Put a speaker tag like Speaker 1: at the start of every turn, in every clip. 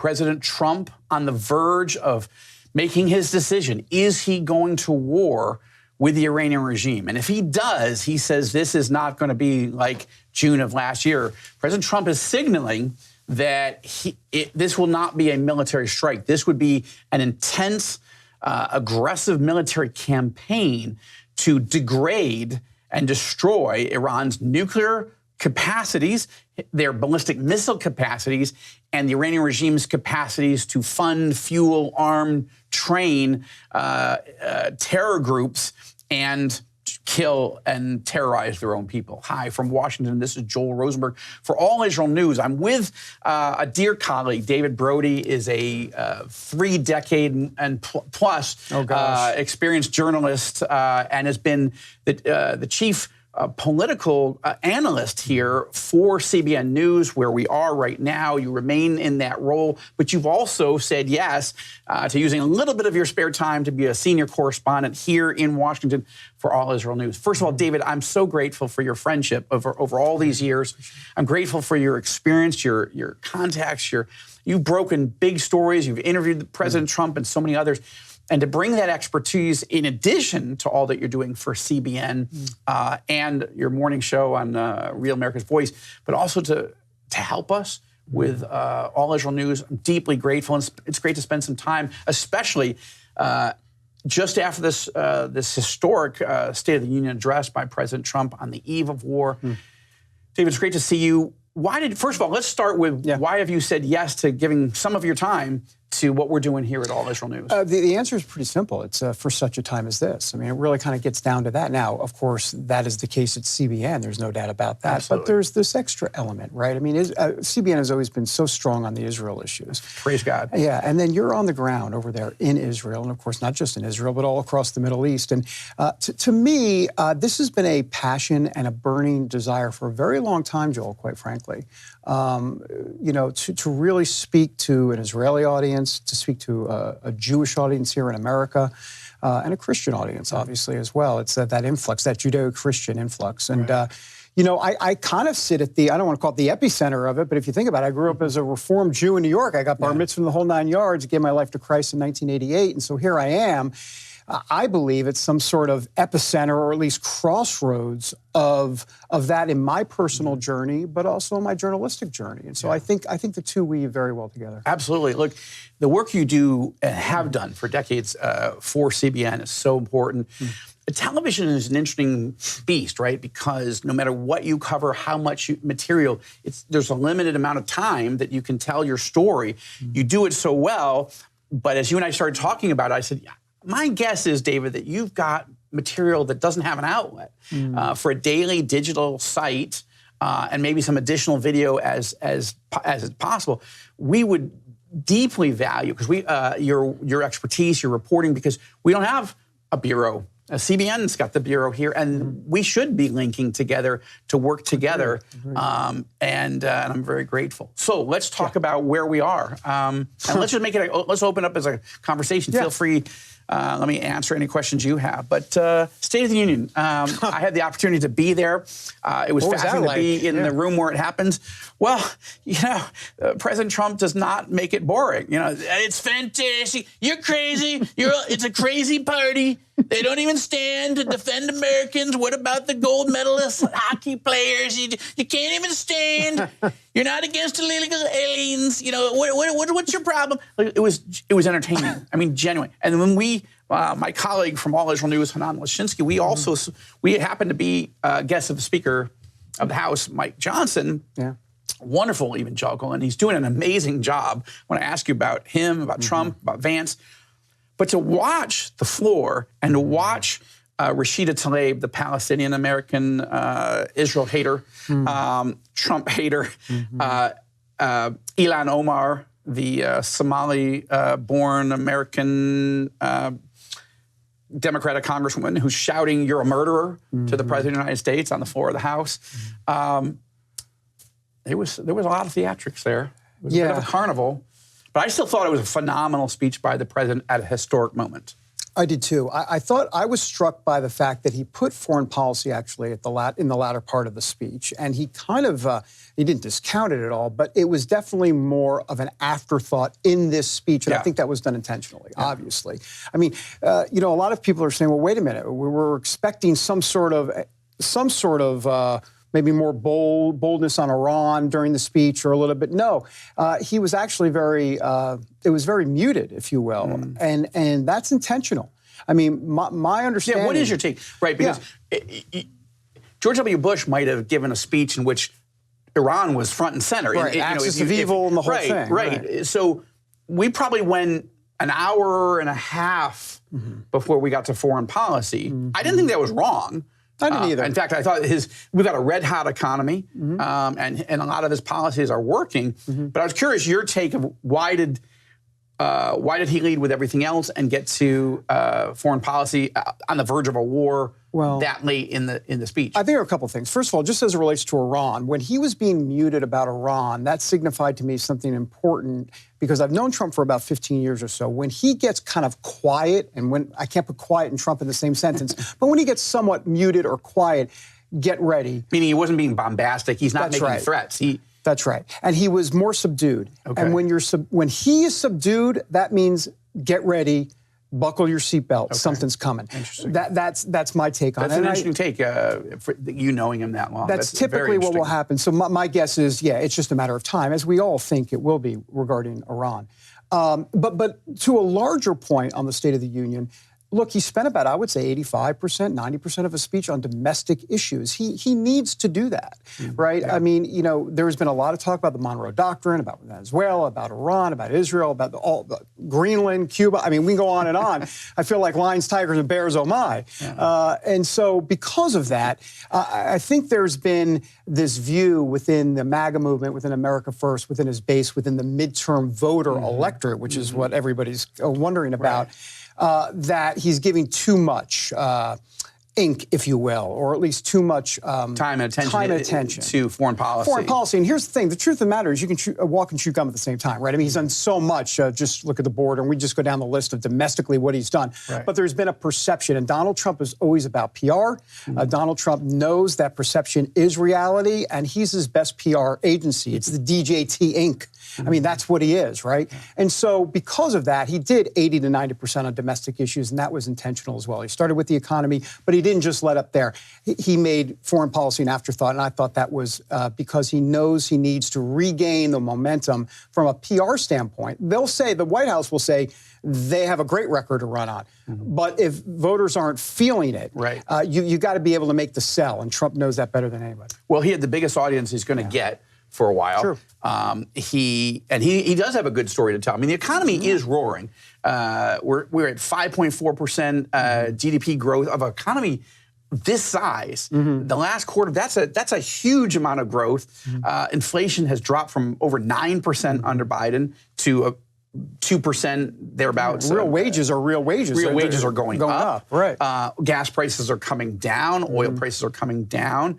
Speaker 1: President Trump on the verge of making his decision. Is he going to war with the Iranian regime? And if he does, he says this is not going to be like June of last year. President Trump is signaling that this will not be a military strike. This would be an intense, aggressive military campaign to degrade and destroy Iran's nuclear capacities, their ballistic missile capacities, and the Iranian regime's capacities to fund, fuel, arm, train terror groups and kill and terrorize their own people. Hi, from Washington, this is Joel Rosenberg for All Israel News. I'm with a dear colleague. David Brody is a 3-decade and plus experienced journalist and has been the chief political analyst here for CBN News, where we are right now. You remain in that role, but you've also said yes to using a little bit of your spare time to be a senior correspondent here in Washington for All Israel News. First of all, David, I'm so grateful for your friendship over all these years. I'm grateful for your experience, your contacts, you've broken big stories. You've interviewed President Trump and so many others. And to bring that expertise in addition to all that you're doing for CBN and your morning show on Real America's Voice, but also to help us with All Israel News, I'm deeply grateful. And it's great to spend some time, especially just after this historic State of the Union address by President Trump on the eve of war. David, it's great to see you. First of all, let's start with why have you said yes to giving some of your time to what we're doing here at All Israel News?
Speaker 2: The answer is pretty simple. It's for such a time as this. I mean, it really kind of gets down to that. Now, of course, that is the case at CBN. There's no doubt about that.
Speaker 1: Absolutely.
Speaker 2: But there's this extra element, right? I mean, CBN has always been so strong on the Israel issues.
Speaker 1: Praise God.
Speaker 2: Yeah, and then you're on the ground over there in Israel, and of course, not just in Israel, but all across the Middle East. And to me, this has been a passion and a burning desire for a very long time, Joel, quite frankly. To really speak to an Israeli audience, to speak to a Jewish audience here in America, and a Christian audience, obviously, as well. It's that influx, that Judeo-Christian influx. And, I kind of sit at I don't want to call it the epicenter of it, but if you think about it, I grew up as a Reformed Jew in New York. I got bar mitzvah in the whole 9 yards, gave my life to Christ in 1988, and so here I am. I believe it's some sort of epicenter, or at least crossroads of that in my personal journey, but also in my journalistic journey. And so I think the two weave very well together.
Speaker 1: Absolutely. Look, the work you do and have done for decades for CBN is so important. Television is an interesting beast, right? Because no matter what you cover, how much material, there's a limited amount of time that you can tell your story. You do it so well, but as you and I started talking about it, I said, my guess is, David, that you've got material that doesn't have an outlet for a daily digital site and maybe some additional video as possible. We would deeply value, because your expertise, your reporting, because we don't have a bureau. CBN's got the bureau here, and we should be linking together to work together. And I'm very grateful. So let's talk about where we are, and let's just let's open up as a conversation. Feel free. Let me answer any questions you have. But State of the Union, I had the opportunity to be there. It was fascinating to be in the room where it happens. Well, President Trump does not make it boring. It's fantastic. You're crazy. It's a crazy party. They don't even stand to defend Americans. What about the gold medalists, hockey players? You can't even stand. You're not against illegal aliens. What's your problem? It was entertaining. I mean, genuine. And when my colleague from All Israel News, Hanan Lashinsky, we happened to be guests of the Speaker of the House, Mike Johnson. Yeah. Wonderful evangelical, and he's doing an amazing job. I want to ask you about him, about Trump, about Vance. But to watch the floor and to watch Rashida Tlaib, the Palestinian-American Israel hater, Trump hater, Ilan Omar, the Somali-born American Democratic congresswoman who's shouting, "You're a murderer," to the President of the United States on the floor of the House. There was a lot of theatrics there. It was a bit of a carnival. But I still thought it was a phenomenal speech by the president at a historic moment.
Speaker 2: I did too. I was struck by the fact that he put foreign policy actually in the latter part of the speech, and he kind of he didn't discount it at all, but it was definitely more of an afterthought in this speech, and I think that was done intentionally. Obviously, I mean, a lot of people are saying, well, wait a minute, we were expecting some sort of maybe more boldness on Iran during the speech, or a little bit. No, he was actually it was very muted, if you will, and that's intentional. I mean, my understanding.
Speaker 1: Yeah, what is your take? Right, because George W. Bush might have given a speech in which Iran was front and center.
Speaker 2: Right, axis of evil and the whole thing.
Speaker 1: Right. So we probably went an hour and a half before we got to foreign policy. I didn't think that was wrong.
Speaker 2: I didn't either.
Speaker 1: In fact, I thought we've got a red hot economy, and a lot of his policies are working. But I was curious your take of why did he lead with everything else and get to foreign policy on the verge of a war that late in the speech?
Speaker 2: I think there are a couple of things. First of all, just as it relates to Iran, when he was being muted about Iran, that signified to me something important, because I've known Trump for about 15 years or so. When he gets kind of quiet, and when I can't put quiet and Trump in the same sentence, but when he gets somewhat muted or quiet, get ready.
Speaker 1: Meaning he wasn't being bombastic. He's not making threats.
Speaker 2: That's right. And he was more subdued. Okay. And when he is subdued, that means get ready, buckle your seatbelt. Something's coming.
Speaker 1: Interesting.
Speaker 2: That's my take on it.
Speaker 1: That's an interesting take, for you knowing him that long.
Speaker 2: That's typically what will happen. So my guess is, it's just a matter of time, as we all think it will be regarding Iran. But to a larger point on the State of the Union, look, he spent about, I would say, 85%, 90% of his speech on domestic issues. He needs to do that, right? Yeah. I mean, there has been a lot of talk about the Monroe Doctrine, about Venezuela, about Iran, about Israel, about Greenland, Cuba. I mean, we can go on and on. I feel like lions, tigers, and bears, oh my. Yeah. And so because of that, I think there's been this view within the MAGA movement, within America First, within his base, within the midterm voter electorate, which is what everybody's wondering about. Right. That he's giving too much ink, if you will, or at least too much
Speaker 1: time and attention to foreign policy.
Speaker 2: Foreign policy. And here's the thing. The truth of the matter is you can walk and chew gum at the same time, right? I mean, he's done so much. Just look at the board, and we just go down the list of domestically what he's done. Right. But there's been a perception, and Donald Trump is always about PR. Donald Trump knows that perception is reality, and he's his best PR agency. It's the DJT Inc. I mean, that's what he is, right? Yeah. And so because of that, he did 80 to 90% on domestic issues, and that was intentional as well. He started with the economy, but he didn't just let up there. He made foreign policy an afterthought, and I thought that was because he knows he needs to regain the momentum from a PR standpoint. They'll say, the White House will say, they have a great record to run on. But if voters aren't feeling it, you got to be able to make the sell, and Trump knows that better than anybody.
Speaker 1: Well, he had the biggest audience he's going to get for a while.
Speaker 2: True.
Speaker 1: He does have a good story to tell. I mean, the economy is roaring. We're at 5.4% GDP growth of an economy this size. The last quarter, that's a huge amount of growth. Inflation has dropped from over 9% under Biden to 2% thereabouts.
Speaker 2: Real wages are real wages.
Speaker 1: Real wages are going up.
Speaker 2: Right.
Speaker 1: Gas prices are coming down. Oil prices are coming down.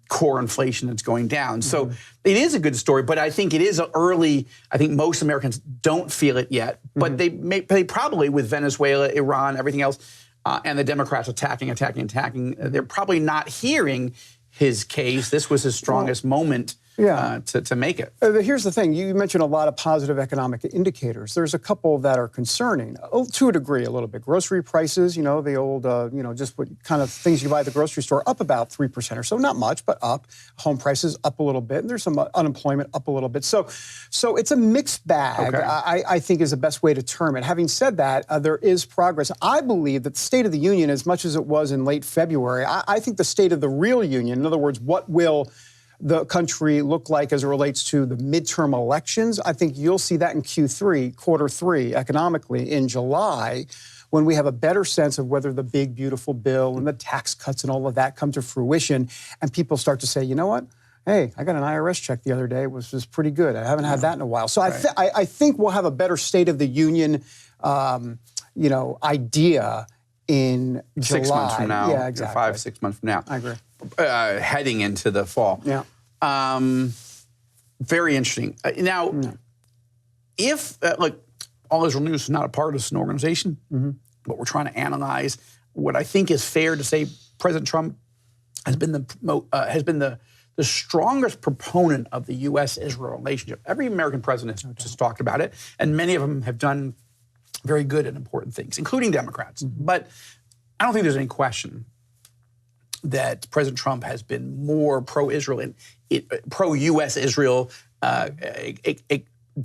Speaker 1: Core inflation is going down. So it is a good story, but I think it is early. I think most Americans don't feel it yet, but they probably, with Venezuela, Iran, everything else, and the Democrats attacking, they're probably not hearing his case. This was his strongest moment to make it.
Speaker 2: Here's the thing. You mentioned a lot of positive economic indicators. There's a couple that are concerning, to a degree, a little bit. Grocery prices, the old, just what kind of things you buy at the grocery store, up about 3% or so. Not much, but up. Home prices up a little bit. And there's some unemployment up a little bit. So it's a mixed bag, I think is the best way to term it. Having said that, there is progress. I believe that the State of the Union, as much as it was in late February, I think the state of the real union, in other words, what will the country look like as it relates to the midterm elections, I think you'll see that in Q3, quarter three, economically, in July, when we have a better sense of whether the big, beautiful bill and the tax cuts and all of that come to fruition, and people start to say, you know what? Hey, I got an IRS check the other day. It was pretty good. I haven't had that in a while. So I think we'll have a better State of the Union, idea in July.
Speaker 1: 6 months from now.
Speaker 2: Yeah, exactly.
Speaker 1: 5-6 months from now.
Speaker 2: I agree.
Speaker 1: Heading into the fall.
Speaker 2: Yeah.
Speaker 1: Very interesting. Now, if, All Israel News is not a partisan organization, what we're trying to analyze. What I think is fair to say, President Trump has been the strongest proponent of the U.S.-Israel relationship. Every American president has just talked about it, and many of them have done very good and important things, including Democrats. But I don't think there's any question that President Trump has been more pro-Israel and pro-U.S. Israel,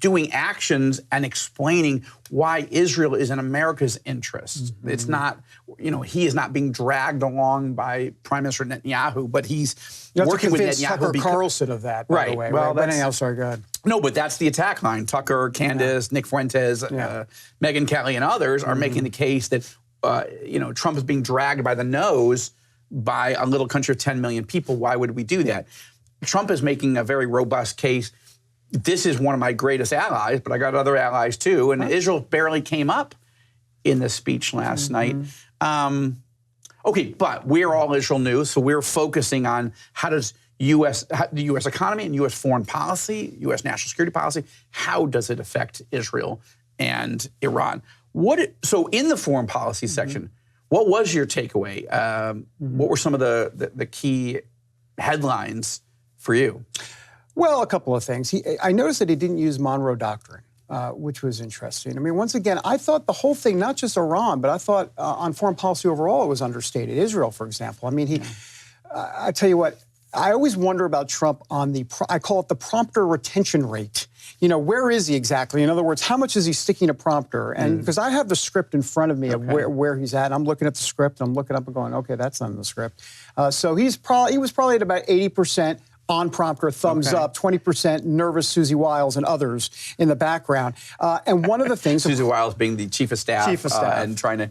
Speaker 1: doing actions and explaining why Israel is in America's interest. It's not, he is not being dragged along by Prime Minister Netanyahu, but he's working with Netanyahu.
Speaker 2: Tucker Carlson of that, by the way. Well,
Speaker 1: right?
Speaker 2: Anything else? Sorry, go ahead.
Speaker 1: No, but that's the attack line. Tucker, Candace, Nick Fuentes, Megyn Kelly, and others are making the case that Trump is being dragged by the nose by a little country of 10 million people. Why would we do that? Trump is making a very robust case. This is one of my greatest allies, but I got other allies too. And Israel barely came up in the speech last night. Okay, but we're all Israel news, so we're focusing on how does the U.S. economy and U.S. foreign policy, U.S. national security policy, how does it affect Israel and Iran? So in the foreign policy section, what was your takeaway? What were some of the key headlines for you?
Speaker 2: Well, a couple of things. I noticed that he didn't use Monroe Doctrine, which was interesting. I mean, once again, I thought the whole thing, not just Iran, but I thought on foreign policy overall, it was understated. Israel, for example. I mean, I tell you what, I always wonder about Trump on I call it the prompter retention rate. Where is he exactly? In other words, how much is he sticking to prompter? And because I have the script in front of me of where he's at, I'm looking at the script, I'm looking up and going, okay, that's not in the script. So he was probably at about 80% on prompter, thumbs up, 20% nervous Susie Wiles and others in the background. And one of the things—
Speaker 1: Susie Wiles being the chief of staff. And trying to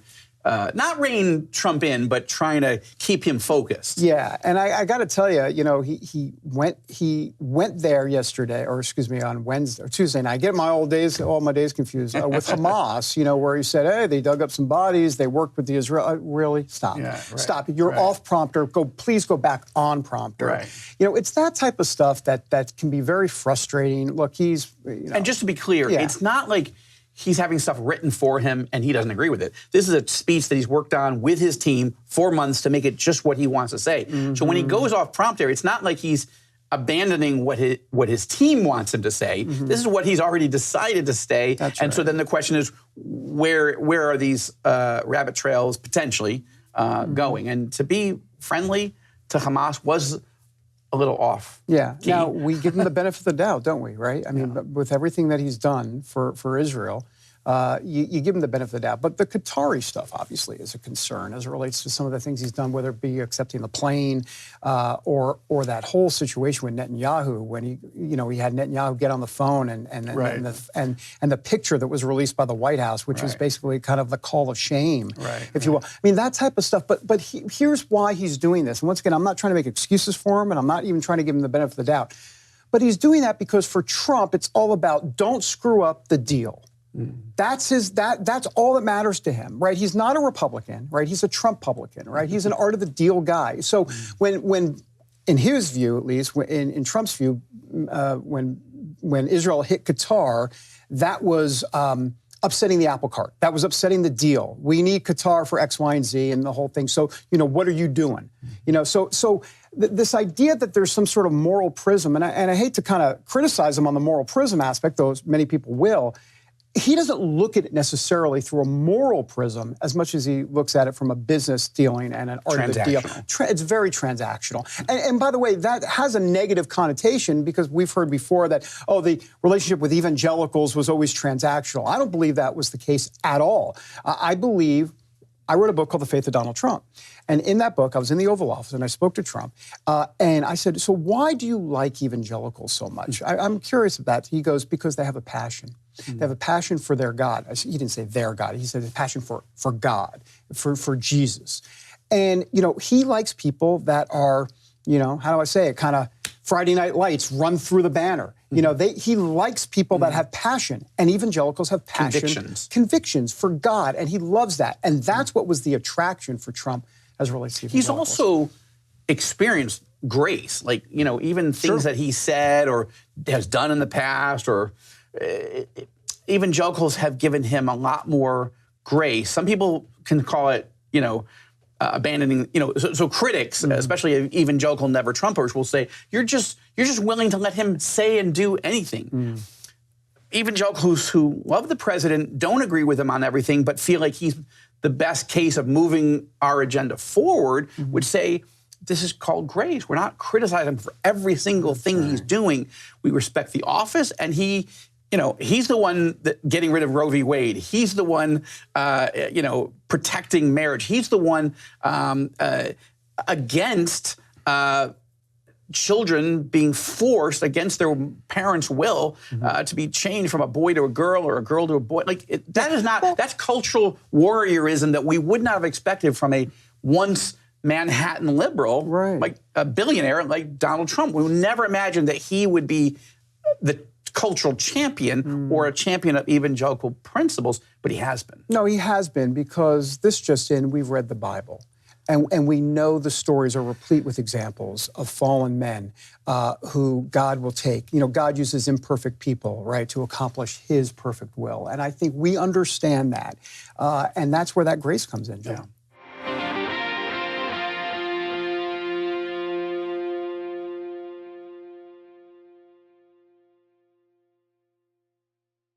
Speaker 1: not rein Trump in, but trying to keep him focused.
Speaker 2: Yeah, and I got to tell you, he went there yesterday, or excuse me, on Wednesday or Tuesday night. I get all my days confused with Hamas. Where he said, "Hey, they dug up some bodies. They worked with the Israel." Really, stop, stop. You're off prompter. Please go back on prompter.
Speaker 1: Right.
Speaker 2: It's that type of stuff that can be very frustrating. Look, he's
Speaker 1: and just to be clear, it's not like he's having stuff written for him and he doesn't agree with it. This is a speech that he's worked on with his team for months to make it just what he wants to say. So when he goes off prompter, it's not like he's abandoning what his team wants him to say. This is what he's already decided to say.
Speaker 2: That's
Speaker 1: and so then the question is, where are these rabbit trails potentially going? And to be friendly to Hamas was a little off.
Speaker 2: Yeah. Now, we give him the benefit of the doubt, don't we, right? I mean, with everything that he's done for Israel, you give him the benefit of the doubt. But the Qatari stuff, obviously, is a concern as it relates to some of the things he's done, whether it be accepting the plane or that whole situation with Netanyahu, when he had Netanyahu get on the phone and the picture that was released by the White House, which was basically kind of the call of shame, if you will. I mean, that type of stuff. But here's why he's doing this. And once again, I'm not trying to make excuses for him, and I'm not even trying to give him the benefit of the doubt. But he's doing that because for Trump, it's all about don't screw up the deal. That's all that matters to him, right? He's not a Republican, right? He's a Trump-publican, right? He's an art of the deal guy. So when in his view, at least, in Trump's view, when Israel hit Qatar, that was upsetting the apple cart. That was upsetting the deal. We need Qatar for X, Y, and Z and the whole thing. So, what are you doing? So this idea that there's some sort of moral prism, and I hate to kind of criticize him on the moral prism aspect, though many people will. He doesn't look at it necessarily through a moral prism as much as he looks at it from a business dealing and an art of the deal. It's very transactional. And by the way, that has a negative connotation because we've heard before that, the relationship with evangelicals was always transactional. I don't believe that was the case at all. I wrote a book called The Faith of Donald Trump. And in that book, I was in the Oval Office and I spoke to Trump. And I said, so why do you like evangelicals so much? I'm curious about that. He goes, because they have a passion. They have a passion for their God. He didn't say their God. He said a passion for God, for Jesus. And, he likes people that are, how do I say it, kind of Friday Night Lights, run through the banner. He likes people that have passion, and evangelicals have passion. Convictions for God, and he loves that. And that's what was the attraction for Trump as it relates to evangelicals.
Speaker 1: He's also experienced grace, even things that he said or has done in the past, or evangelicals have given him a lot more grace. Some people can call it, abandoning, so critics, especially evangelical never Trumpers, will say, you're just willing to let him say and do anything. Evangelicals who love the president, don't agree with him on everything, but feel like he's the best case of moving our agenda forward, would say, this is called grace. We're not criticizing him for every single thing he's doing. We respect the office, and he's the one that getting rid of Roe v. Wade. He's the one, protecting marriage. He's the one against children being forced against their parents' will to be changed from a boy to a girl or a girl to a boy. That's cultural warriorism that we would not have expected from a once Manhattan liberal, like a billionaire like Donald Trump. We would never imagine that he would be the cultural champion or a champion of evangelical principles, but he has been.
Speaker 2: No, he has been, because this just in, we've read the Bible. And we know the stories are replete with examples of fallen men who God will take. God uses imperfect people, right, to accomplish his perfect will. And I think we understand that. And that's where that grace comes in, Joe.
Speaker 1: Yeah.